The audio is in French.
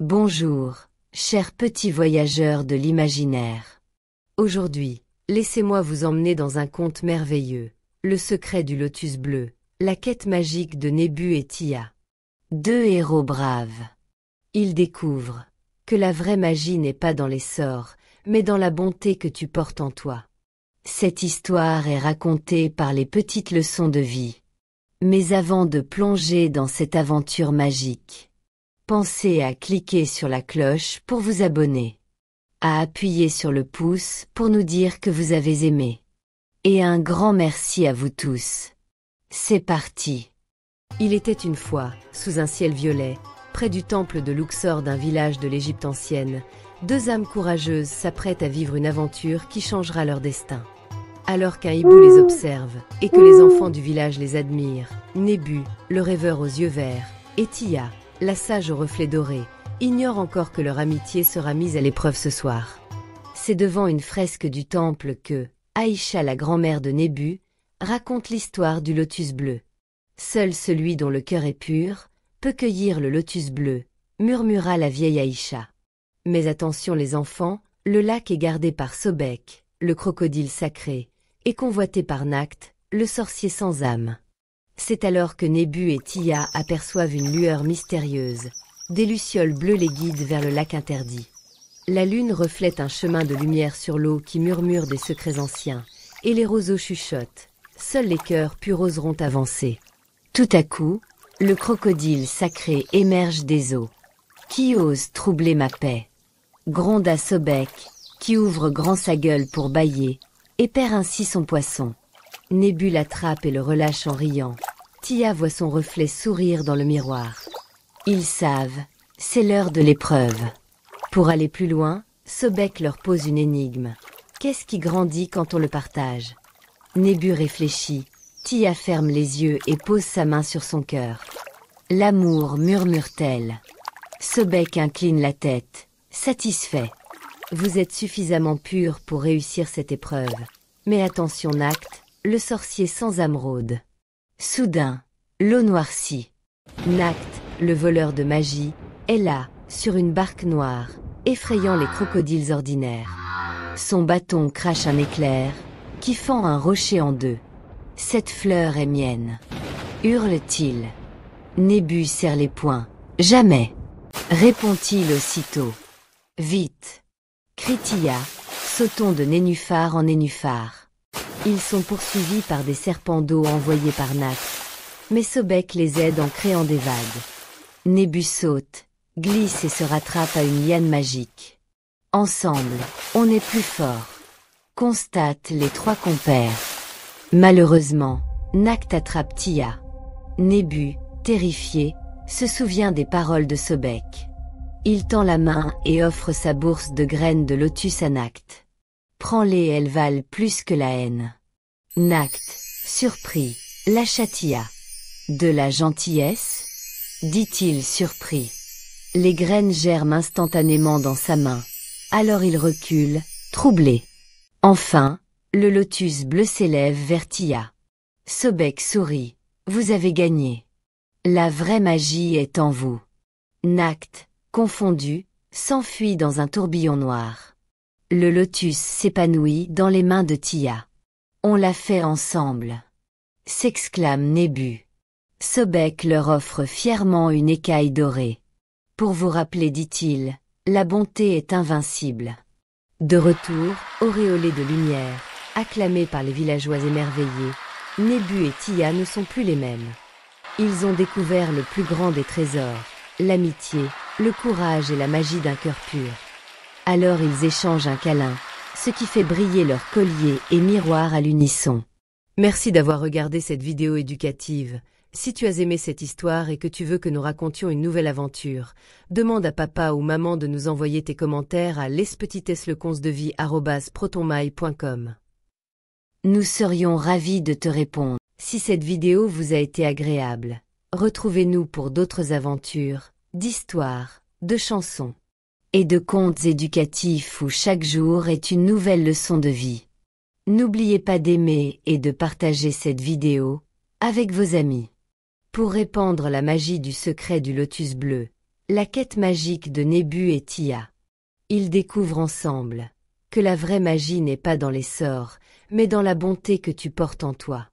Bonjour, chers petits voyageurs de l'imaginaire. Aujourd'hui, laissez-moi vous emmener dans un conte merveilleux, le secret du lotus bleu, la quête magique de Nébu et Tia. Deux héros braves. Ils découvrent que la vraie magie n'est pas dans les sorts, mais dans la bonté que tu portes en toi. Cette histoire est racontée par les petites leçons de vie. Mais avant de plonger dans cette aventure magique, pensez à cliquer sur la cloche pour vous abonner, à appuyer sur le pouce pour nous dire que vous avez aimé. Et un grand merci à vous tous. C'est parti. Il était une fois, sous un ciel violet, près du temple de Luxor d'un village de l'Égypte ancienne, deux âmes courageuses s'apprêtent à vivre une aventure qui changera leur destin. Alors qu'un hibou les observe, et que les enfants du village les admirent, Nébu, le rêveur aux yeux verts, et Tia, la sage aux reflets dorés, ignorent encore que leur amitié sera mise à l'épreuve ce soir. C'est devant une fresque du temple que Aïcha, la grand-mère de Nébu, raconte l'histoire du lotus bleu. Seul celui dont le cœur est pur peut cueillir le lotus bleu, murmura la vieille Aïcha. Mais attention les enfants, le lac est gardé par Sobek, le crocodile sacré, et convoité par Nacht, le sorcier sans âme. C'est alors que Nébu et Tia aperçoivent une lueur mystérieuse. Des lucioles bleues les guident vers le lac interdit. La lune reflète un chemin de lumière sur l'eau qui murmure des secrets anciens, et les roseaux chuchotent. Seuls les cœurs purs oseront avancer. Tout à coup, le crocodile sacré émerge des eaux. Qui ose troubler ma paix? Gronda Sobek, qui ouvre grand sa gueule pour bâiller, et perd ainsi son poisson. Nébu l'attrape et le relâche en riant. Tia voit son reflet sourire dans le miroir. Ils savent, c'est l'heure de l'épreuve. Pour aller plus loin, Sobek leur pose une énigme. Qu'est-ce qui grandit quand on le partage? Nébu réfléchit, Tia ferme les yeux et pose sa main sur son cœur. L'amour, murmure-t-elle. Sobek incline la tête, satisfait. Vous êtes suffisamment pur pour réussir cette épreuve. Mais attention Nacht, le sorcier sans âme rôde. Soudain, l'eau noircit. Nacht, le voleur de magie, est là, sur une barque noire, effrayant les crocodiles ordinaires. Son bâton crache un éclair, qui fend un rocher en deux. Cette fleur est mienne. Hurle-t-il. Nébu serre les poings. Jamais. Répond-il aussitôt. Vite. Crie Tia, sautons de nénuphar en nénuphar. Ils sont poursuivis par des serpents d'eau envoyés par Nacht. Mais Sobek les aide en créant des vagues. Nébu saute, glisse et se rattrape à une liane magique. Ensemble, on est plus fort. Constatent les trois compères. Malheureusement, Nacht attrape Tia. Nébu, terrifié, se souvient des paroles de Sobek. Il tend la main et offre sa bourse de graines de lotus à Nacht. Prends-les, elles valent plus que la haine. Nacht, surpris, lâcha Tia. De la gentillesse? Dit-il surpris. Les graines germent instantanément dans sa main. Alors il recule, troublé. Enfin, le lotus bleu s'élève vers Tia. Sobek sourit. Vous avez gagné. La vraie magie est en vous. Nacht, confondu, s'enfuit dans un tourbillon noir. Le lotus s'épanouit dans les mains de Tia. On l'a fait ensemble. S'exclame Nébu. Sobek leur offre fièrement une écaille dorée. Pour vous rappeler, dit-il, la bonté est invincible. De retour, auréolés de lumière, acclamés par les villageois émerveillés, Nébu et Tia ne sont plus les mêmes. Ils ont découvert le plus grand des trésors, l'amitié, le courage et la magie d'un cœur pur. Alors ils échangent un câlin, ce qui fait briller leurs colliers et miroirs à l'unisson. Merci d'avoir regardé cette vidéo éducative. Si tu as aimé cette histoire et que tu veux que nous racontions une nouvelle aventure, demande à papa ou maman de nous envoyer tes commentaires à lespetitesleconsdevie@protonmail.com. Nous serions ravis de te répondre. Si cette vidéo vous a été agréable, retrouvez-nous pour d'autres aventures, d'histoires, de chansons et de contes éducatifs où chaque jour est une nouvelle leçon de vie. N'oubliez pas d'aimer et de partager cette vidéo avec vos amis. Pour répandre la magie du secret du lotus bleu, La quête magique de Nebu et Tia. Ils découvrent ensemble que la vraie magie n'est pas dans les sorts, mais dans la bonté que tu portes en toi.